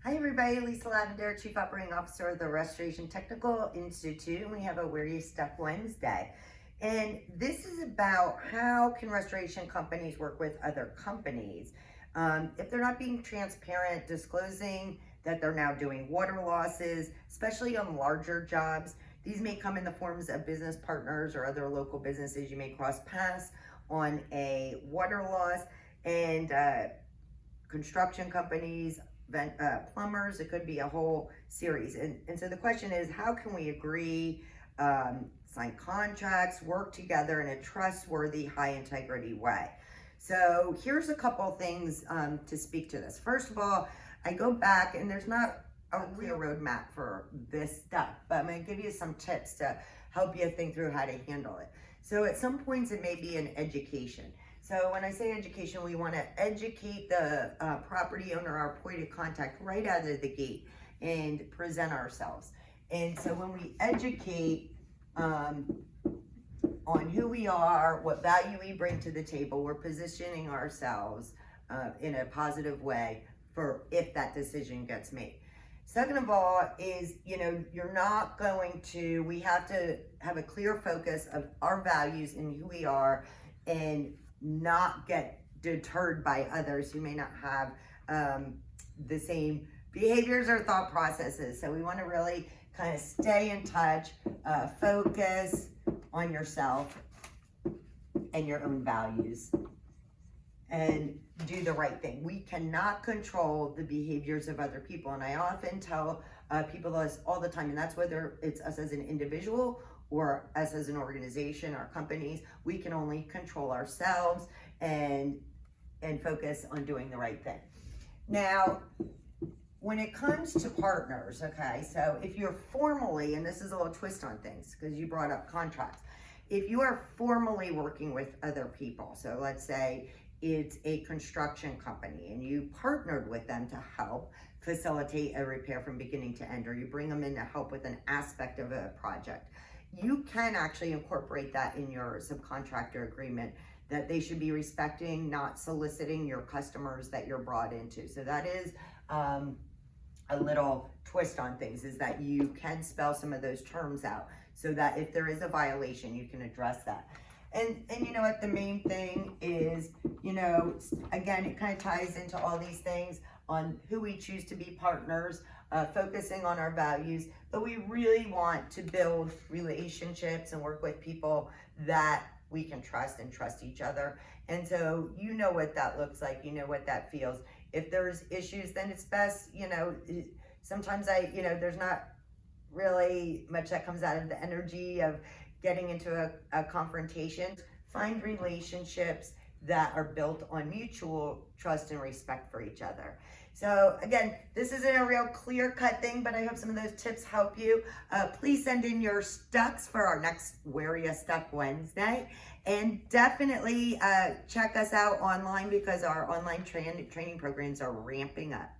Hi everybody, Lisa Lavender, Chief Operating Officer of the Restoration Technical Institute, and we have a Where You Stuck Wednesday. And this is about how can restoration companies work with other companies. If they're not being transparent, disclosing that they're now doing water losses, especially on larger jobs. These may come in the forms of business partners or other local businesses you may cross paths on a water loss, and construction companies, plumbers. It could be a whole series. And so the question is, how can we agree, sign contracts, work together in a trustworthy, high integrity way? So here's a couple things to speak to this. First of all, I go back, and there's not a clear roadmap for this stuff, but I'm going to give you some tips to help you think through how to handle it. So at some points it may be an education. So when I say education, we want to educate the property owner, our point of contact, right out of the gate and present ourselves. And so when we educate on who we are, what value we bring to the table, we're positioning ourselves in a positive way for if that decision gets made. Second of all is, you're not going to, we have to have a clear focus of our values and who we are, and not get deterred by others who may not have the same behaviors or thought processes. So we want to really kind of stay in touch, focus on yourself and your own values, and do the right thing. We cannot control the behaviors of other people. And I often tell people this all the time, and that's whether it's us as an individual or us as an organization or companies. We can only control ourselves and focus on doing the right thing. Now, when it comes to partners, okay, so if you're formally, and this is a little twist on things because you brought up contracts, if you are formally working with other people, so let's say it's a construction company and you partnered with them to help facilitate a repair from beginning to end, or you bring them in to help with an aspect of a project, you can actually incorporate that in your subcontractor agreement, that they should be respecting, not soliciting your customers that you're brought into. So that is a little twist on things, is that you can spell some of those terms out so that if there is a violation, you can address that. And you know what, the main thing is, again, it kind of ties into all these things on who we choose to be partners, focusing on our values, but we really want to build relationships and work with people that we can trust and trust each other. And so you know what that looks like, you know what that feels. If there's issues, then it's best, sometimes there's not really much that comes out of the energy of getting into a confrontation. Find relationships that are built on mutual trust and respect for each other. So again, this isn't a real clear-cut thing, but I hope some of those tips help you. Please send in your stucks for our next Where You Stuck Wednesday. And definitely check us out online, because our online training programs are ramping up.